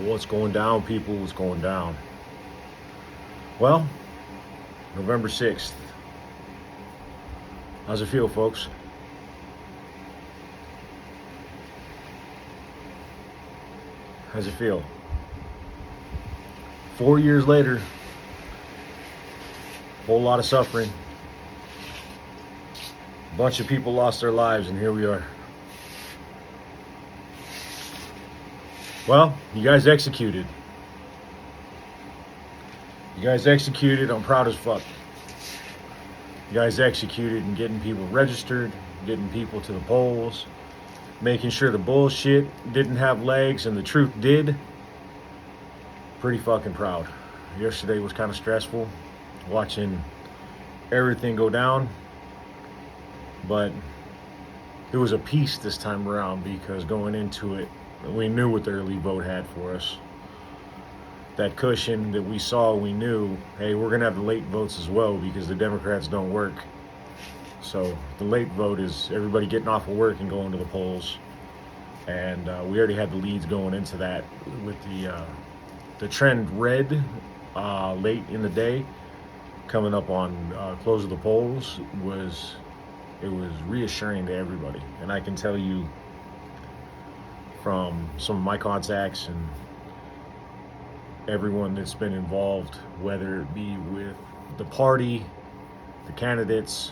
What's going down, people? What's going down? Well, November 6th. How's it feel, folks? How's it feel? 4 years later, whole lot of suffering. A bunch of people lost their lives, and here we are. Well, you guys executed. You guys executed. I'm proud as fuck. You guys executed in getting people registered, getting people to the polls, making sure the bullshit didn't have legs and the truth did. Pretty fucking proud. Yesterday was kind of stressful, watching everything go down, but it was a peace this time around because going into it, we knew what the early vote had for us. That cushion that we saw, we knew, hey, we're going to have the late votes as well because the Democrats don't work. So the late vote is everybody getting off of work and going to the polls. And we already had the leads going into that with the trend red late in the day. Coming up on close of the polls was reassuring to everybody. And I can tell you from some of my contacts and everyone that's been involved, whether it be with the party, the candidates,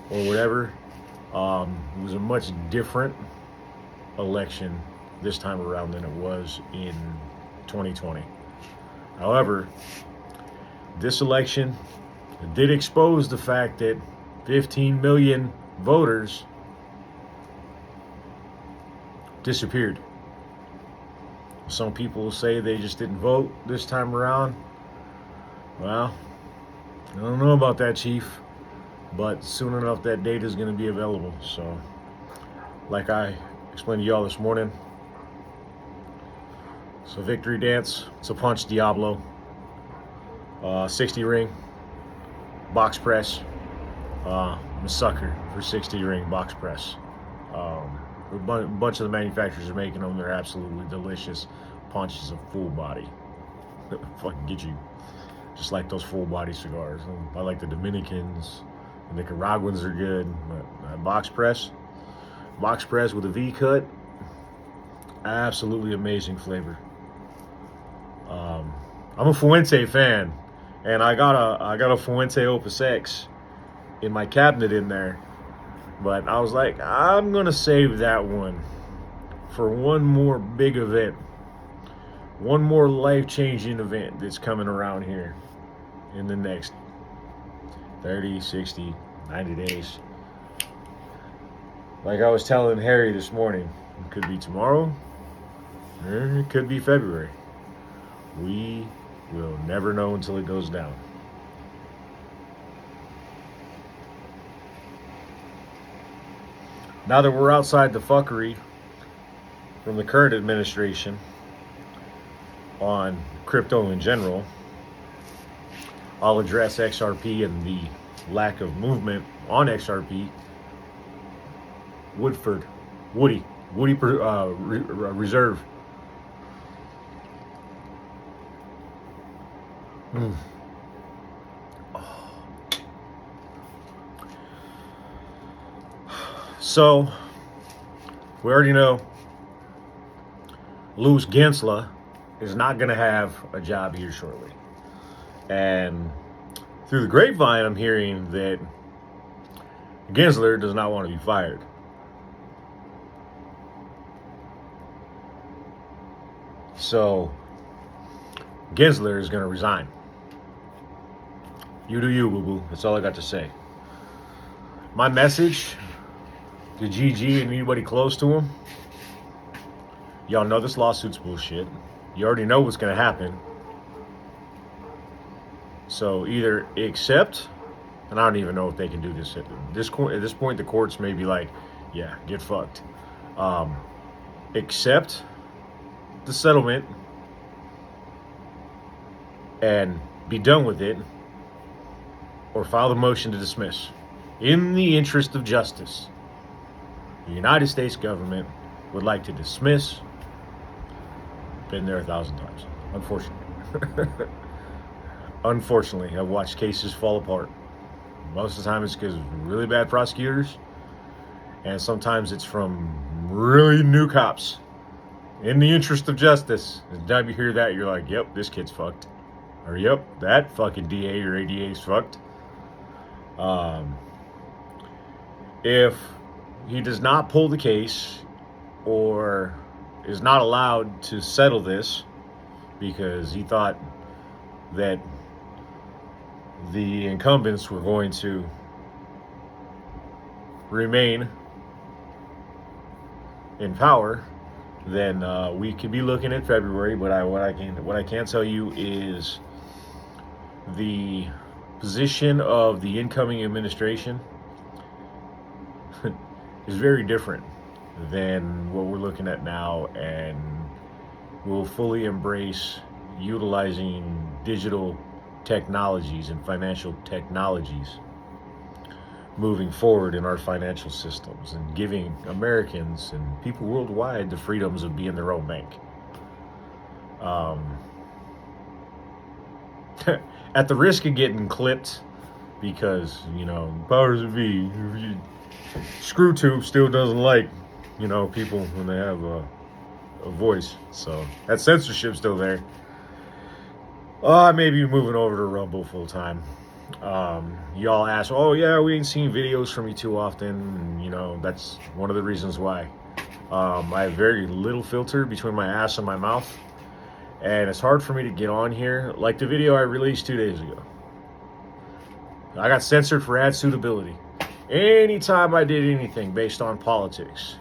or whatever, it was a much different election this time around than it was in 2020. However, this election did expose the fact that 15 million voters disappeared. Some people say they just didn't vote this time around. Well, I don't know about that, Chief, but soon enough that data is going to be available. So, like I explained to y'all this morning, so victory dance, it's a punch Diablo, 60 ring, box press. I'm a sucker for 60 ring box press. A bunch of the manufacturers are making them. They're absolutely delicious punches of full body. Fucking get you. Just like those full body cigars. I like the Dominicans. The Nicaraguans are good. But box press with a V cut, absolutely amazing flavor. I'm a Fuente fan, and I got a Fuente Opus X in my cabinet in there. But I was like, I'm going to save that one for one more big event. One more life-changing event that's coming around here in the next 30, 60, 90 days. Like I was telling Harry this morning, it could be tomorrow, or it could be February. We will never know until it goes down. Now that we're outside the fuckery from the current administration on crypto in general, I'll address XRP and the lack of movement on XRP. Woody Reserve. So, we already know Louis Ginzler is not going to have a job here shortly. And through the grapevine, I'm hearing that Ginzler does not want to be fired. So, Ginzler is going to resign. You do you, boo-boo. That's all I got to say. My message to GG and anybody close to him, y'all know this lawsuit's bullshit. You already know what's going to happen. So either accept, and I don't even know if they can do this at this point. The courts may be like, yeah, get fucked. Accept the settlement and be done with it, or file the motion to dismiss in the interest of justice. The United States government would like to dismiss Been there 1,000 times, unfortunately. Unfortunately, I've watched cases fall apart. Most of the time it's because of really bad prosecutors, and sometimes it's from really new cops. In the interest of justice, the time you hear that, you're like, yep, this kid's fucked. Or, yep, that fucking DA or ADA is fucked. If he does not pull the case or is not allowed to settle this because he thought that the incumbents were going to remain in power, then we could be looking at February. But what I can tell you is the position of the incoming administration is very different than what we're looking at now, and will fully embrace utilizing digital technologies and financial technologies moving forward in our financial systems, and giving Americans and people worldwide the freedoms of being their own bank. At the risk of getting clipped, because, powers that be, screw tube still doesn't like, people when they have a voice. So that censorship's still there. I may be moving over to Rumble full time. Y'all ask, oh yeah, we ain't seen videos from you too often. And, that's one of the reasons why. I have very little filter between my ass and my mouth, and it's hard for me to get on here. Like the video I released 2 days ago, I got censored for ad suitability. Anytime I did anything based on politics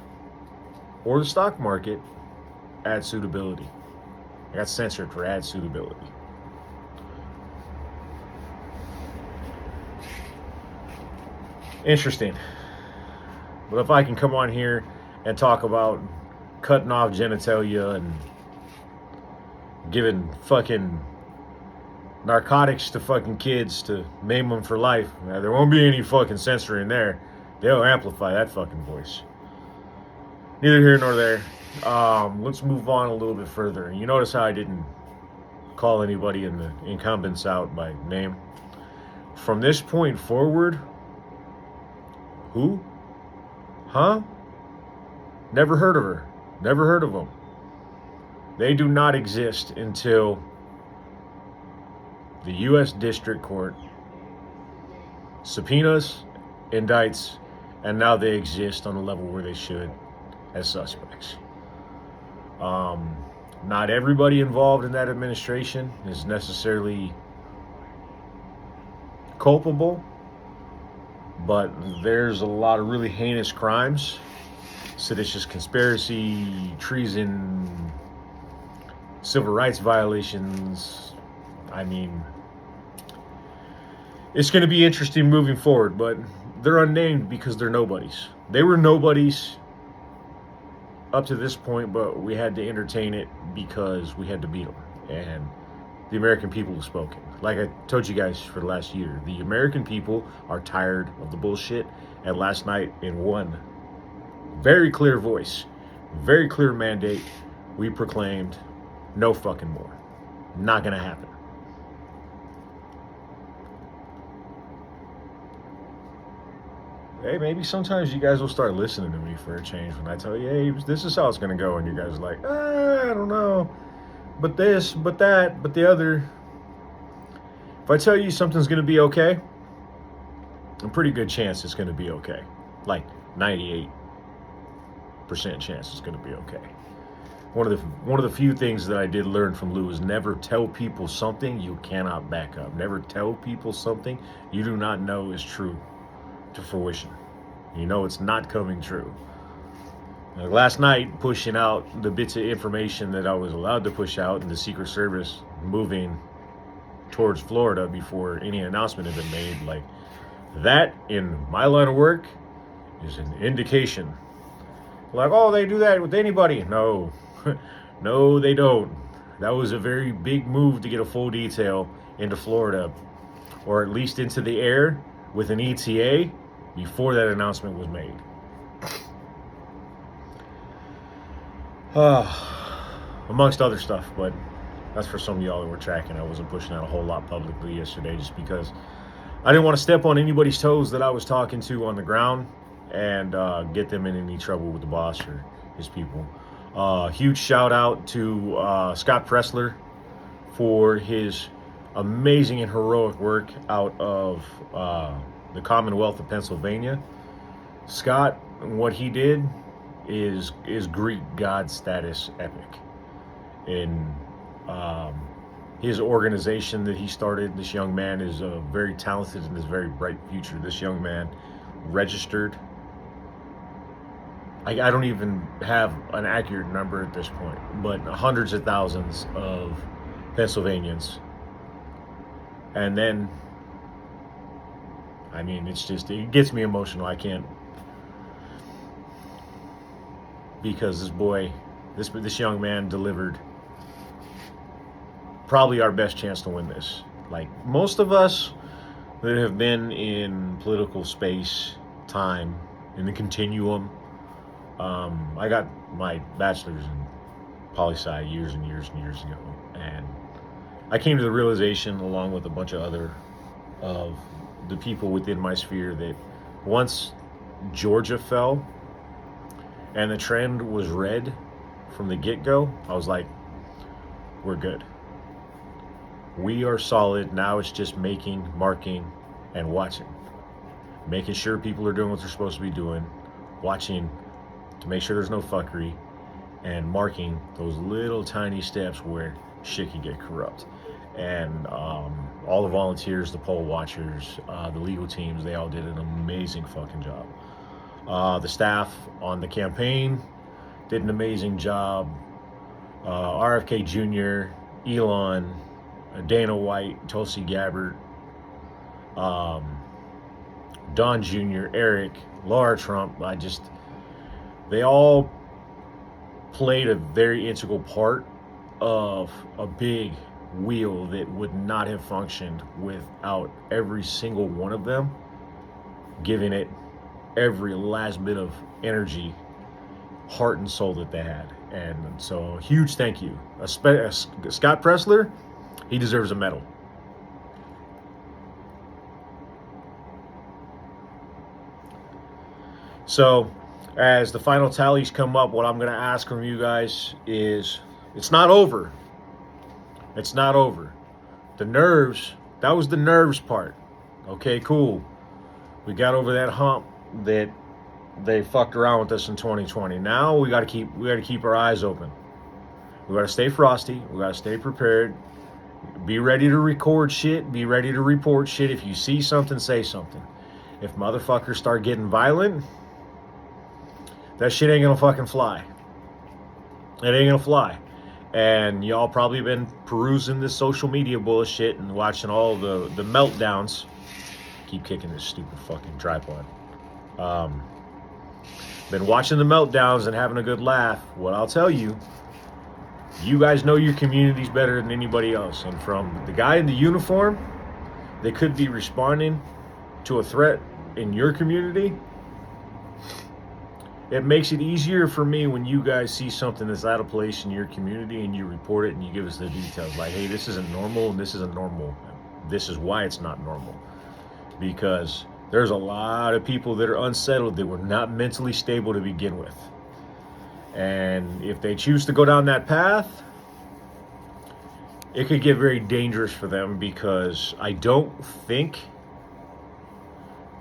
or the stock market, ad suitability, I got censored for ad suitability. Interesting. But if I can come on here and talk about cutting off genitalia and giving fucking narcotics to fucking kids to maim them for life, there won't be any fucking censoring there. They'll amplify that fucking voice. Neither here nor there. Let's move on a little bit further. You notice how I didn't call anybody in the incumbents out by name? From this point forward, who? Huh? Never heard of her. Never heard of them. They do not exist until the U.S. District Court subpoenas, indicts, and now they exist on a level where they should as suspects. Not everybody involved in that administration is necessarily culpable, but there's a lot of really heinous crimes: seditious conspiracy, treason, civil rights violations. I mean, it's going to be interesting moving forward, but they're unnamed because they're nobodies. They were nobodies up to this point, but we had to entertain it because we had to beat them. And the American people have spoken. Like I told you guys for the last year, the American people are tired of the bullshit. And last night, in one very clear voice, very clear mandate, we proclaimed no fucking more. Not going to happen. Hey, maybe sometimes you guys will start listening to me for a change when I tell you, hey, this is how it's going to go. And you guys are like, I don't know. But this, but that, but the other. If I tell you something's going to be okay, a pretty good chance it's going to be okay. Like 98% chance it's going to be okay. One of the few things that I did learn from Lou is never tell people something you cannot back up. Never tell people something you do not know is true to fruition. You know it's not coming true. Like last night, pushing out the bits of information that I was allowed to push out, and the Secret Service moving towards Florida before any announcement had been made, like that in my line of work is an indication. Like, oh, they do that with anybody. No, no, they don't. That was a very big move to get a full detail into Florida, or at least into the air with an ETA before that announcement was made. amongst other stuff. But that's for some of y'all that were tracking. I wasn't pushing that a whole lot publicly yesterday just because I didn't want to step on anybody's toes that I was talking to on the ground and get them in any trouble with the boss or his people. Huge shout out to Scott Pressler for his amazing and heroic work out of the Commonwealth of Pennsylvania. Scott, what he did is Greek god status epic. In his organization that he started, this young man is very talented and has a very bright future. This young man registered. I don't even have an accurate number at this point, but hundreds of thousands of Pennsylvanians. And then, I mean, it gets me emotional. I can't, because this young man delivered probably our best chance to win this. Like most of us that have been in political space, time, in the continuum. I got my bachelor's in poli-sci years and years and years ago, and I came to the realization, along with a bunch of other of the people within my sphere, that once Georgia fell and the trend was red from the get-go, I was like, we're good. We are solid. Now it's just marking, and watching. Making sure people are doing what they're supposed to be doing. Watching to make sure there's no fuckery. And marking those little tiny steps where shit can get corrupt. And all the volunteers, the poll watchers, the legal teams, they all did an amazing fucking job. The staff on the campaign did an amazing job. RFK Jr., Elon, Dana White, Tulsi Gabbard, Don Jr., Eric, Laura Trump. They all played a very integral part of a big wheel that would not have functioned without every single one of them giving it every last bit of energy, heart, and soul that they had. And so, a huge thank you. Scott Pressler, he deserves a medal. So, as the final tallies come up, what I'm going to ask from you guys is, it's not over. It's not over. The nerves, that was the nerves part. Okay, cool. We got over that hump that they fucked around with us in 2020. Now we got to keep our eyes open. We got to stay frosty. We got to stay prepared. Be ready to record shit. Be ready to report shit. If you see something, say something. If motherfuckers start getting violent, that shit ain't gonna fucking fly. It ain't gonna fly. And y'all probably been perusing this social media bullshit and watching all the meltdowns. Keep kicking this stupid fucking tripod. Been watching the meltdowns and having a good laugh. What I'll tell you, you guys know your communities better than anybody else. And from the guy in the uniform that could be responding to a threat in your community, it makes it easier for me when you guys see something that's out of place in your community and you report it and you give us the details. Like, hey, this isn't normal and this isn't normal. This is why it's not normal. Because there's a lot of people that are unsettled that were not mentally stable to begin with. And if they choose to go down that path, it could get very dangerous for them, because I don't think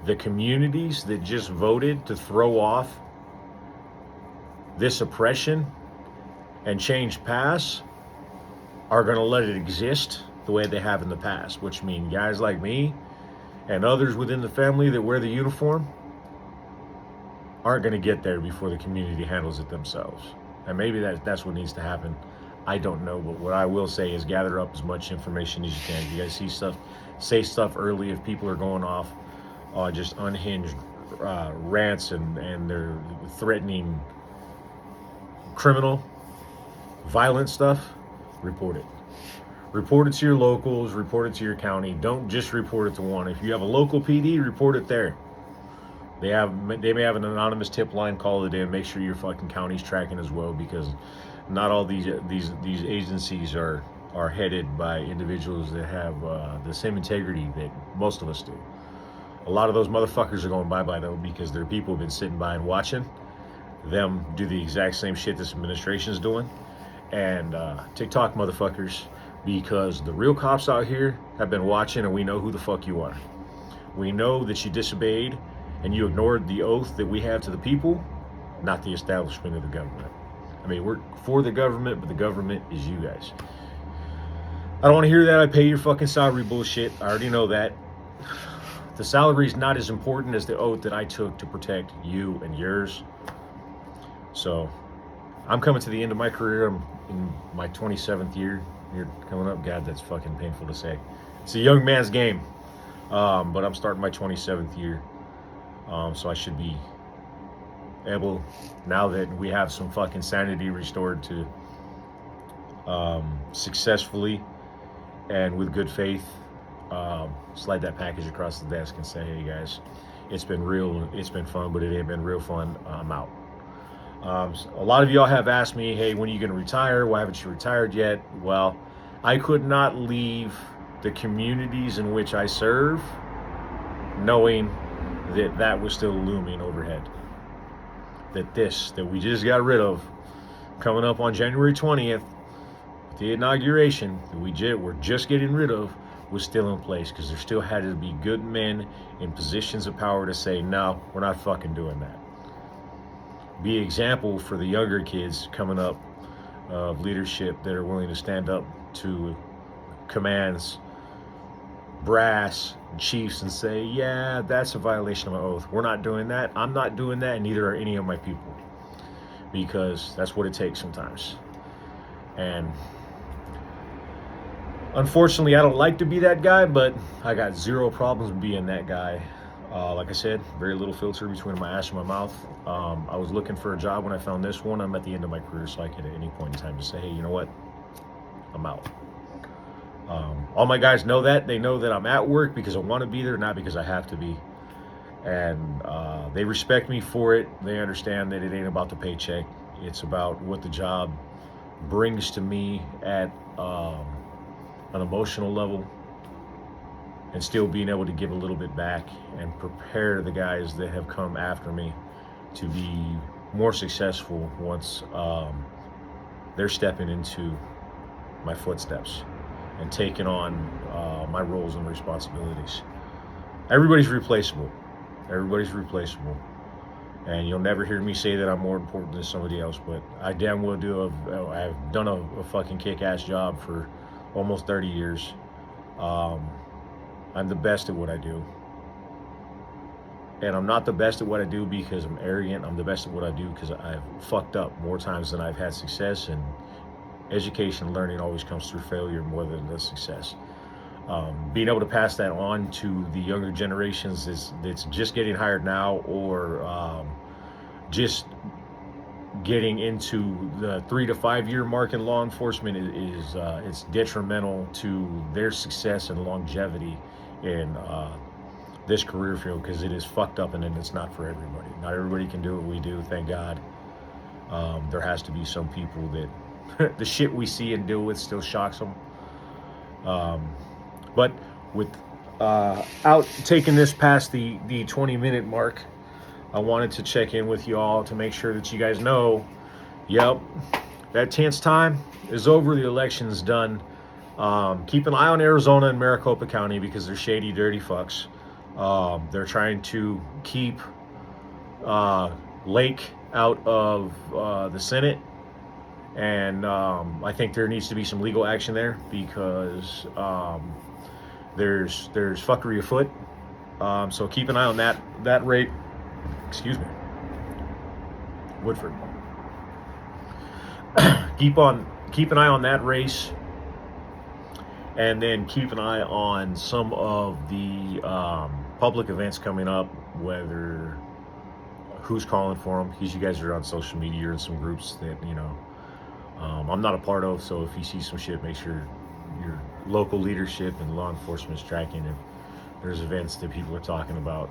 the communities that just voted to throw off this oppression and change paths are going to let it exist the way they have in the past, which means guys like me and others within the family that wear the uniform aren't going to get there before the community handles it themselves. And maybe that's what needs to happen. I don't know, but what I will say is gather up as much information as you can. If you guys see stuff, say stuff early. If people are going off just unhinged rants and they're threatening criminal, violent stuff, report it. Report it to your locals, report it to your county. Don't just report it to one. If you have a local PD, report it there. They may have an anonymous tip line, call it in. Make sure your fucking county's tracking as well, because Not all these agencies are headed by individuals that have the same integrity that most of us do. A lot of those motherfuckers are going bye-bye though, because their people have been sitting by and watching them do the exact same shit this administration is doing. And TikTok motherfuckers, because the real cops out here have been watching, and we know who the fuck you are. We know that you disobeyed and you ignored the oath that we have to the people, not the establishment of the government. I mean, we're for the government, but the government is you guys. I don't want to hear that I pay your fucking salary bullshit. I already know that. The salary is not as important as the oath that I took to protect you and yours. So I'm coming to the end of my career. I'm in my 27th year. You're coming up. God, that's fucking painful to say. It's a young man's game. But I'm starting my 27th year. So I should be able, now that we have some fucking sanity restored, to successfully and with good faith slide that package across the desk and say, hey guys, it's been real, it's been fun, but it ain't been real fun. I'm out. A lot of y'all have asked me, hey, when are you going to retire? Why haven't you retired yet? Well, I could not leave the communities in which I serve knowing that that was still looming overhead. That we just got rid of, coming up on January 20th, the inauguration that we're just getting rid of, was still in place, because there still had to be good men in positions of power to say, no, we're not fucking doing that. Be an example for the younger kids coming up of leadership that are willing to stand up to commands, brass, chiefs, and say, yeah, that's a violation of my oath. We're not doing that. I'm not doing that, and neither are any of my people, because that's what it takes sometimes. And unfortunately, I don't like to be that guy, but I got zero problems being that guy. Like I said, very little filter between my ass and my mouth. I was looking for a job when I found this one. I'm at the end of my career, so I could at any point in time just say, hey, you know what? I'm out. All my guys know that. They know that I'm at work because I want to be there, not because I have to be. And they respect me for it. They understand that it ain't about the paycheck. It's about what the job brings to me at an emotional level, and still being able to give a little bit back and prepare the guys that have come after me to be more successful once they're stepping into my footsteps and taking on my roles and responsibilities. Everybody's replaceable. Everybody's replaceable. And you'll never hear me say that I'm more important than somebody else, but I damn well do. I've done a fucking kick-ass job for almost 30 years. I'm the best at what I do. And I'm not the best at what I do because I'm arrogant. I'm the best at what I do because I've fucked up more times than I've had success. And education and learning always comes through failure more than the success. Being able to pass that on to the younger generations that's just getting hired now, or just getting into the 3 to 5 year mark in law enforcement is it's detrimental to their success and longevity in this career field, because it is fucked up and it's not for everybody. Not everybody can do what we do, thank God. There has to be some people that the shit we see and deal with still shocks them. But without taking this past the 20-minute mark, I wanted to check in with you all to make sure that you guys know, yep, that tense time is over. The election's done. Keep an eye on Arizona and Maricopa County, because they're shady, dirty fucks. They're trying to keep Lake out of the Senate. And I think there needs to be some legal action there, because there's fuckery afoot. So keep an eye on that rate. Excuse me. Woodford. Keep an eye on that race, and then keep an eye on some of the public events coming up, whether who's calling for them, because you guys are on social media or in some groups that I'm not a part of. So if you see some shit, make sure your local leadership and law enforcement is tracking if there's events that people are talking about.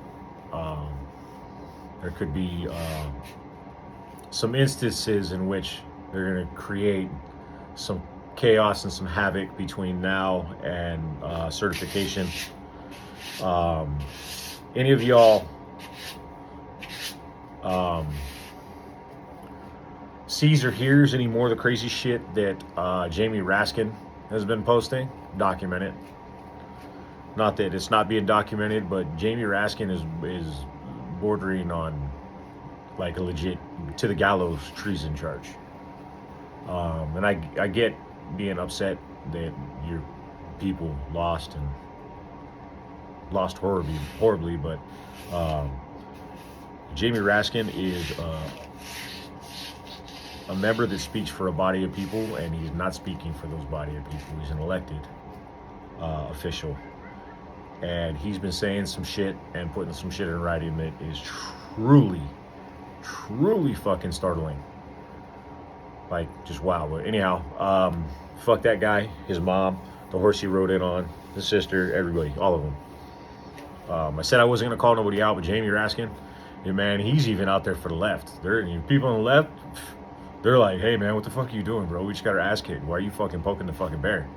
There could be some instances in which They're going to create some chaos and some havoc between now and certification. Any of y'all sees or hears any more of the crazy shit that Jamie Raskin has been posting, document it. Not that it's not being documented, but Jamie Raskin is bordering on like a legit to the gallows treason charge. And I get being upset that your people lost horribly, but Jamie Raskin is a member that speaks for a body of people, and he's not speaking for those body of people. He's an elected official, and he's been saying some shit and putting some shit in writing that is truly fucking startling. Like, just wow. But anyhow, fuck that guy, his mom, the horse he rode in on, his sister, everybody, all of them. I said I wasn't gonna call nobody out, but Jamie Raskin, yeah, man, he's even out there for the left. People on the left, they're like, hey man, what the fuck are you doing, bro? We just got our ass kicked. Why are you fucking poking the fucking bear?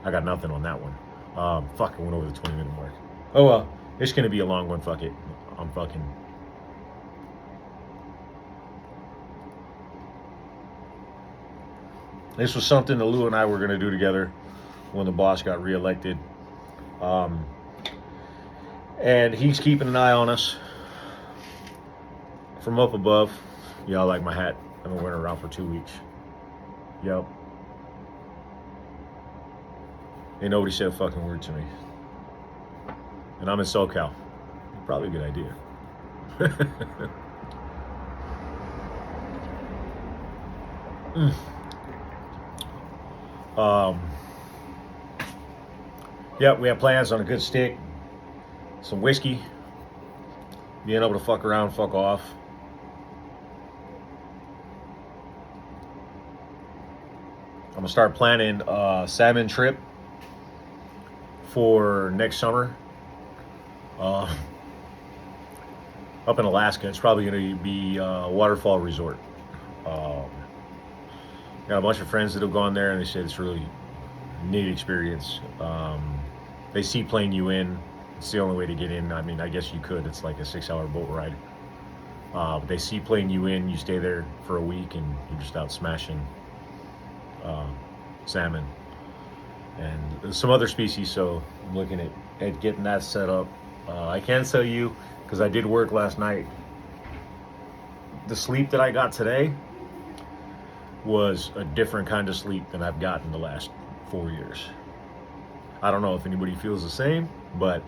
I got nothing on that one. Fuck, I went over the 20-minute mark. Oh well, it's gonna be a long one. Fuck it. This was something that Lou and I were gonna do together when the boss got reelected. And he's keeping an eye on us from up above. Y'all like my hat? I've been wearing it around for 2 weeks. Yep. Ain't nobody said a fucking word to me. And I'm in SoCal. Probably a good idea. Yeah, we have plans on a good stick, some whiskey, being able to fuck around, fuck off. I'm gonna start planning a salmon trip for next summer. Up in Alaska, it's probably gonna be a waterfall resort. Got a bunch of friends that have gone there, and they said it's really neat experience. They seaplane you in. It's the only way to get in. I mean, I guess you could. It's like a 6-hour boat ride. But they seaplane you in. You stay there for a week, and you're just out smashing salmon and some other species. So I'm looking at getting that set up. I can tell you, because I did work last night, the sleep that I got today was a different kind of sleep than I've gotten the last 4 years. I don't know if anybody feels the same, but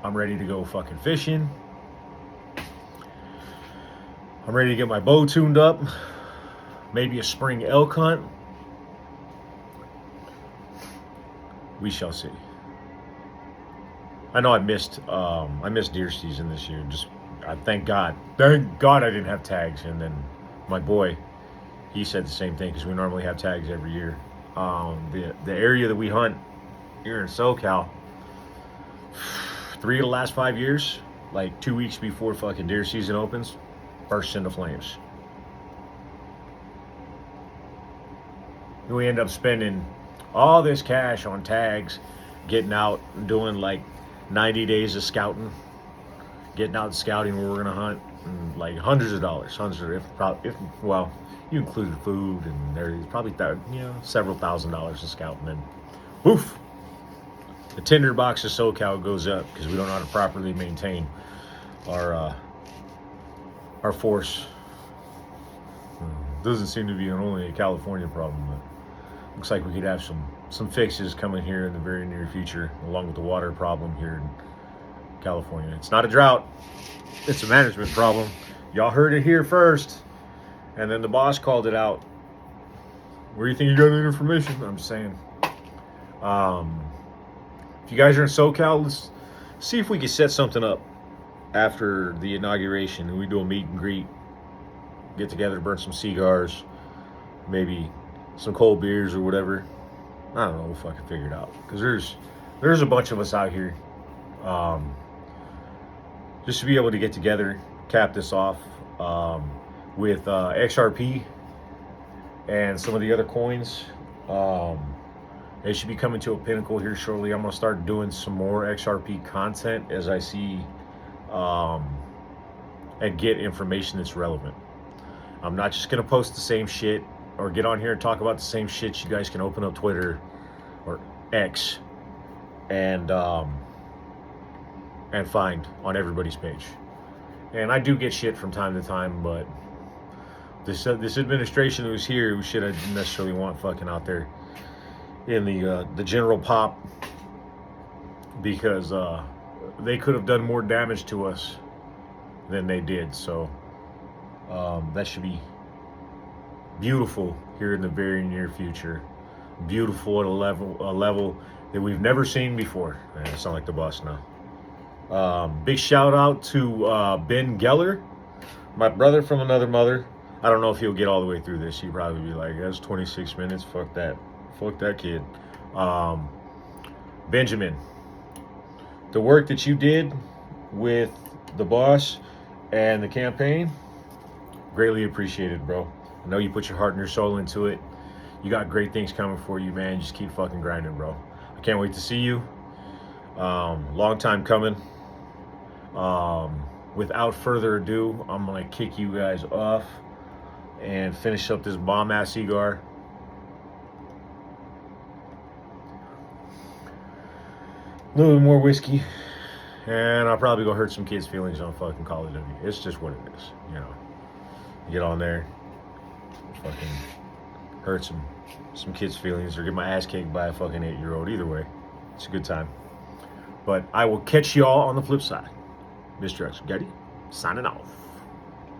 I'm ready to go fucking fishing. I'm ready to get my bow tuned up. Maybe a spring elk hunt. We shall see. I know I missed deer season this year. Thank God I didn't have tags. And then my boy, he said the same thing, because we normally have tags every year. The area that we hunt here in SoCal, 3 of the last 5 years, like 2 weeks before fucking deer season opens, bursts into flames. We end up spending all this cash on tags, getting out and doing like 90 days of scouting, getting out and scouting where we're gonna hunt, and like hundreds of dollars, well, you included food, and there's probably several $1,000s of scouting, and woof, the tinderbox of SoCal goes up because we don't know how to properly maintain our force. Doesn't seem to be only a California problem, but looks like we could have some fixes coming here in the very near future, along with the water problem here in California. It's not a drought, it's a management problem. Y'all heard it here first, and then the boss called it out. Where do you think you got that information? I'm just saying. If you guys are in SoCal, let's see if we can set something up after the inauguration, and we do a meet and greet, get together to burn some cigars, maybe some cold beers or whatever. I don't know, we'll fucking figure it out, because there's a bunch of us out here. just to be able to get together, cap this off with XRP and some of the other coins. They should be coming to a pinnacle here shortly. I'm going to start doing some more XRP content as I see and get information that's relevant. I'm not just going to post the same shit or get on here and talk about the same shit. You guys can open up Twitter or X and find on everybody's page. And I do get shit from time to time, but this administration who's here, who shit I didn't necessarily want fucking out there in the general pop, because they could have done more damage to us than they did. So that should be beautiful here in the very near future. Beautiful at a level that we've never seen before. Man, I sound like the boss now. Big shout out to Ben Geller, my brother from another mother. I don't know if he'll get all the way through this. He'd probably be like, that's 26 minutes. Fuck that. Fuck that kid. Benjamin, the work that you did with the boss and the campaign, greatly appreciated, bro. I know you put your heart and your soul into it. You got great things coming for you, man. Just keep fucking grinding, bro. I can't wait to see you. Long time coming. Without further ado, I'm gonna kick you guys off and finish up this bomb-ass cigar. A little bit more whiskey, and I'll probably go hurt some kids' feelings on fucking Call of Duty. It's just what it is, you know. You get on there, fucking hurt some kids' feelings, or get my ass kicked by a fucking 8-year-old. Either way, it's a good time. But I will catch y'all on the flip side. Mr. X Getty, signing off.